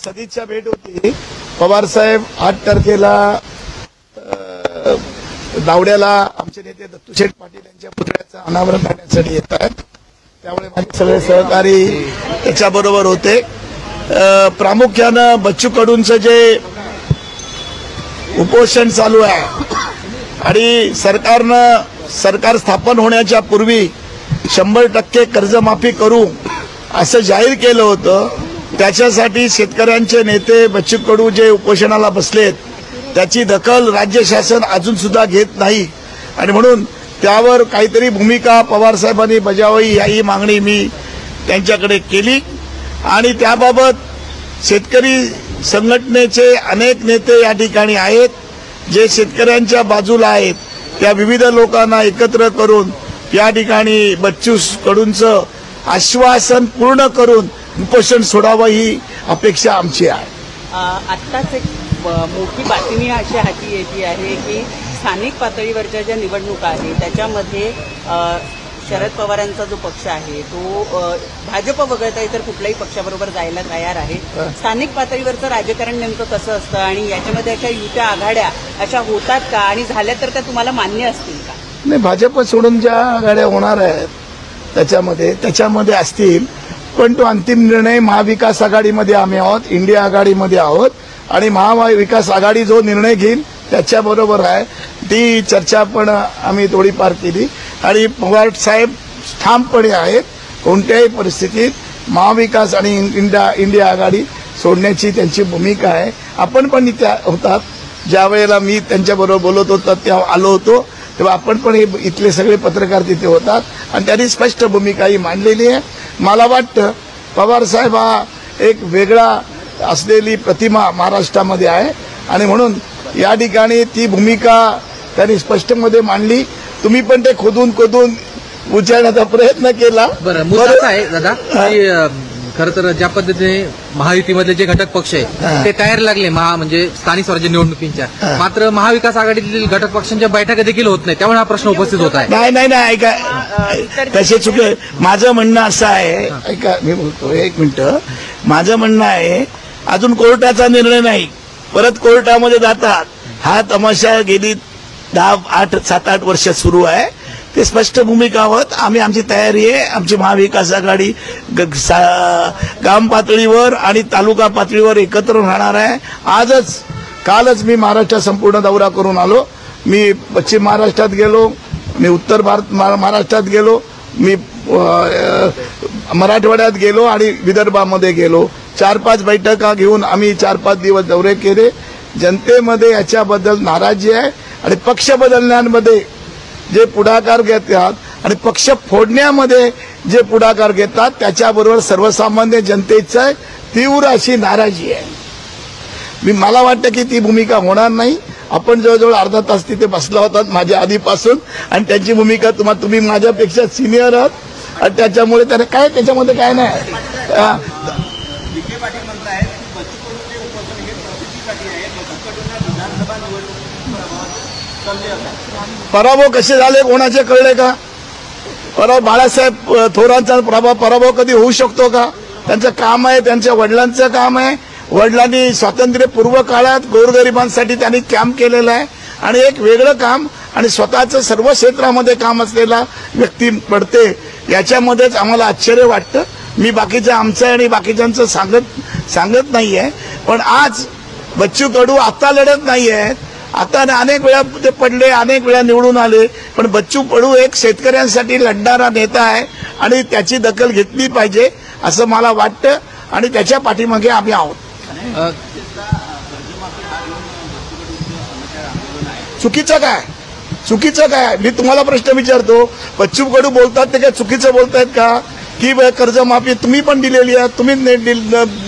सदिच्छा भेट होती. पवार साहेब 8 तारखेला दावड्याला आमचे नेते दत्तूशेठ पाटील यांच्या पुतळ्याचं अनावरण करण्यासाठी येत आहेत. त्यामुळे माझे सगळे सहकारी त्याच्याबरोबर होते. प्रामुख्यानं बच्चू कडूंचं जे उपोषण चालू आहे आणि सरकार स्थापन होण्याच्या पूर्वी 100% कर्जमाफी करू असं जाहीर केलं होतं. त्याच्यासाठी शेतकऱ्यांचे नेते बच्चू कडू जे उपोषणाला बसलेत त्याची दखल राज्य शासन अजून सुद्धा घेत नाही आणि म्हणून त्यावर काहीतरी भूमिका पवार साहेबांनी बजावावी ही मागणी मी त्यांच्याकडे केली. आणि त्याबाबत शेतकरी संघटनेचे अनेक नेते या ठिकाणी आहेत जे शेतकऱ्यांच्या बाजूला आहेत. त्या विविध लोकांना एकत्र करून या ठिकाणी बच्चू कडूंचं आश्वासन पूर्ण करून उपोषण सोडावं ही अपेक्षा आमची आहे. आत्ताच एक मोठी बातमी अशी हाती येते आहे की स्थानिक पातळीवरच्या ज्या निवडणुका आहेत त्याच्यामध्ये शरद पवारांचा जो पक्ष आहे तो भाजप वगळता इतर कुठल्याही पक्षाबरोबर जायला तयार आहे. स्थानिक पातळीवरचं राजकारण नेमकं कसं असतं आणि याच्यामध्ये अशा युत्या आघाड्या अशा होतात का आणि झाल्या तर त्या तुम्हाला मान्य असतील का? नाही, भाजप सोडून ज्या आघाड्या होणार आहेत त्याच्यामध्ये असतील, पण तो अंतिम निर्णय महाविकास आघाडीमध्ये आम्ही आहोत, इंडिया आघाडीमध्ये आहोत आणि महाविकास आघाडी जो निर्णय घेईल त्याच्याबरोबर आहे. ती चर्चा पण आम्ही थोडीफार केली आणि पवार साहेब ठामपणे आहेत. कोणत्याही परिस्थितीत महाविकास आणि इंडिया आघाडी सोडण्याची त्यांची भूमिका आहे. आपण पण इथे होतात ज्या वेळेला मी त्यांच्याबरोबर बोलत होतो तेव्हा आलो होतो, तेव्हा आपण पण इथले सगळे पत्रकार तिथे होतात आणि त्यांनी स्पष्ट भूमिका ही मांडलेली आहे. मला वाटतं पवार साहेब हा एक वेगळा असलेली प्रतिमा महाराष्ट्रामध्ये आहे आणि म्हणून या ठिकाणी ती भूमिका त्यांनी स्पष्टमध्ये मांडली. तुम्ही पण ते खोदून उचलण्याचा प्रयत्न केला. बरं, मुद्दा आहे दादा की खरं तर ज्या पद्धतीने महायुतीमधले जे घटक पक्ष आहे ते तयार लागले म्हणजे स्थानिक स्वराज्य निवडणुकींच्या, मात्र महाविकास आघाडीतील घटक पक्षांच्या बैठका देखील होत नाही. त्यामुळे हा प्रश्न उपस्थित होत आहे. नाही ऐका, तसे चुके. माझं म्हणणं असं आहे, ऐका मी बोलतो एक मिनिटं. माझं म्हणणं आहे अजून कोर्टाचा निर्णय नाही, परत कोर्टामध्ये जातात. हा तमाशा गेली 7-8 वर्ष सुरू आहे. ते स्पष्ट भूमिका आहोत. आम्ही आमची तयारी आहे. आमची महाविकास आघाडी गाम पातळीवर आणि तालुका पातळीवर एकत्र राहणार आहे. कालच मी महाराष्ट्र संपूर्ण दौरा करून आलो. मी पश्चिम महाराष्ट्रात गेलो, मी उत्तर महाराष्ट्रात गेलो, मी मराठवाड्यात गेलो आणि विदर्भामध्ये गेलो. 4-5 बैठका घेऊन आम्ही 4-5 दिवस दौरे केले. जनतेमध्ये याच्याबद्दल नाराजी आहे आणि पक्ष बदलण्यामध्ये जे पुढाकार घेतात आणि पक्ष फोडण्यामध्ये जे पुढाकार घेतात त्याच्याबरोबर सर्वसामान्य जनतेचं तीव्र अशी नाराजी आहे. मला वाटतं की ती भूमिका होणार नाही. आपण जवळजवळ अर्धा तास तिथे बसला होतात माझ्या आधीपासून आणि त्यांची भूमिका तुम्ही माझ्यापेक्षा सिनियर आहात आणि त्याच्यामुळे त्याच्यामध्ये काय नाही. पराभव कसे झाले कोणाचे कळले का? बाळासाहेब थोरांचा पराभव कधी होऊ शकतो का? त्यांचं काम आहे, त्यांच्या वडिलांचं काम आहे. वडिलांनी स्वातंत्र्यपूर्व काळात गोरगरिबांसाठी त्यांनी कॅम्प केलेलं आहे आणि एक वेगळं काम आणि स्वतःचं सर्व क्षेत्रामध्ये काम असलेला व्यक्ती पडते. याच्यामध्येच आम्हाला आश्चर्य वाटतं. मी आमचं आणि बाकीच्यांचं सांगत नाहीये, पण आज बच्चू कडू आता लढत नाहीयेत. आता अनेक वेळा ते पडले, अनेक वेळा निवडून आले, पण बच्चू कडू एक शेतकऱ्यांसाठी लढणारा नेता आहे आणि त्याची दखल घेतली पाहिजे असं मला वाटतं आणि त्याच्या पाठीमागे आम्ही आहोत. चुकीचं काय मी तुम्हाला प्रश्न विचारतो. बच्चू कडू बोलतात ते काय चुकीचं बोलतायत का? की कर्जमाफी तुम्ही पण दिलेली आहे, तुम्ही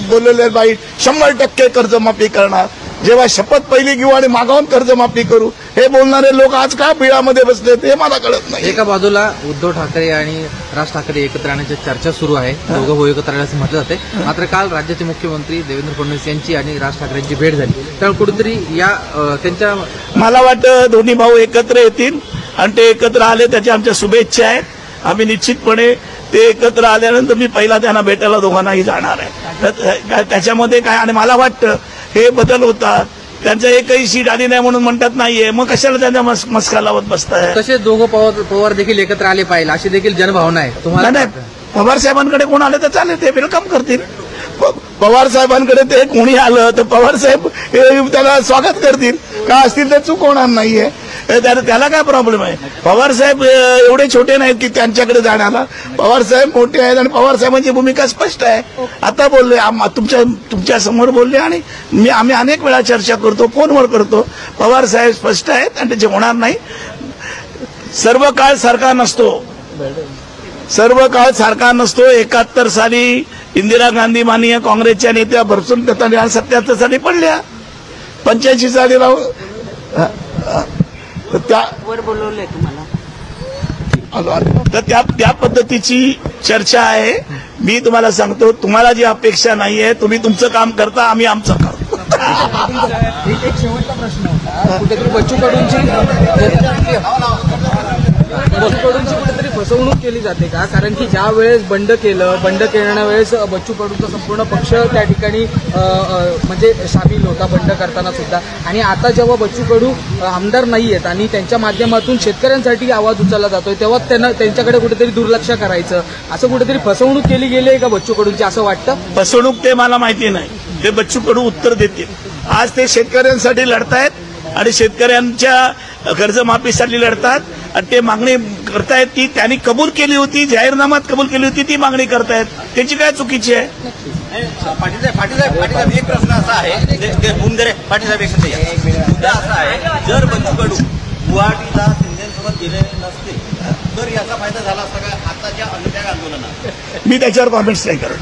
बोललेले बाई 100% कर्जमाफी करणार. जेव्हा शपथ पहिली घेऊ आणि मागावून कर्जमाफी करू हे बोलणारे लोक आज का बिळामध्ये बसले ते मला कळत नाही. एका बाजूला उद्धव ठाकरे आणि राज ठाकरे एकत्र येण्याची चर्चा सुरू आहे. दोघं भाऊ एकत्र आल्याचं म्हटलं जाते. मात्र काल राज्याचे मुख्यमंत्री देवेंद्र फडणवीस यांची आणि राज ठाकरेंची भेट झाली. त्यामुळे कुठेतरी त्यांच्या मला वाटतं दोन्ही भाऊ एकत्र येतील आणि ते एकत्र आले त्याच्या आमच्या शुभेच्छा आहेत. आम्ही निश्चितपणे ते एकत्र आल्यानंतर मी पहिला त्यांना भेटायला दोघांनाही जाणार आहे. तर त्याच्यामध्ये काय, आणि मला वाटतं हे बदल होतात, त्यांच्या एकही सीट आली नाही म्हणून म्हणतात नाहीये, मग कशाला त्यांच्या मस्का लावत बसताय. तसेच दोघं पवार देखील एकत्र आले पाहिजे अशी देखील जनभावना आहे तुम्हाला? नाही, पवार साहेबांकडे कोण आले तर चालेल, ते वेलकम करतील. पवार साहेबांकडे ते कोणी आलं तर पवार साहेब त्याला स्वागत करतील, का असतील तर चूक होणार नाहीये. त्याला काय प्रॉब्लेम आहे. पवार साहेब एवढे छोटे नाहीत की त्यांच्याकडे जाण्याला. पवार साहेब मोठे आहेत आणि पवार साहेबांची भूमिका स्पष्ट आहे. आता बोलले, तुमच्या समोर बोलले, आणि आम्ही अनेक वेळा चर्चा करतो, फोनवर करतो. पवार साहेब स्पष्ट आहेत आणि त्याचे होणार नाही. सर्व काळ सारखा नसतो, सर्व काळ सारखा नसतो. 71 साली इंदिरा गांधी माननीय काँग्रेसच्या नेत्या भरसून 77 साली पडल्या, 85 साली वर बोलवलंय तुम्हाला. तर त्या पद्धतीची चर्चा आहे. मी तुम्हाला सांगतो, तुम्हाला जी अपेक्षा नाहीये, तुम्ही तुमचं काम करता, आम्ही आमचं करतो. एक शेवटचा प्रश्न होता, कुठेतरी बच्चू कडूंची कुठेतरी फसवणूक केली जाते का? कारण की ज्या वेळेस बंड केल्या वेळेस बच्चू कडूंचा संपूर्ण पक्ष त्या ठिकाणी म्हणजे सामील होता बंड करताना सुद्धा, आणि आता जेव्हा बच्चू कडू आमदार नाही आहेत आणि त्यांच्या माध्यमातून शेतकऱ्यांसाठी आवाज उचलला जातोय, तेव्हा त्यांच्याकडे कुठेतरी दुर्लक्ष करायचं, असं कुठेतरी फसवणूक केली गेली आहे का बच्चू कडूंची असं वाटतं? फसवणूक ते मला माहिती नाही, ते बच्चू कडू उत्तर देतील. आज ते शेतकऱ्यांसाठी लढतायत आणि शेतकऱ्यांच्या कर्जमाफीसाठी लढतात, आणि ते मागणी करतायत ती त्यांनी कबूल केली होती, जाहीरनाम्यात कबूल केली होती, ती मागणी करतायत. त्याची काय चुकीची आहे? पाटील एक प्रश्न असा आहे, मुद्दा असा आहे, जर बच्चू कडू गुवाहाटीला शिंदेसोबत गेले नसते तर याचा फायदा झाला असता का आताच्या अनुत्याग आंदोलनात? मी त्याच्यावर कॉमेंट्स नाही करत.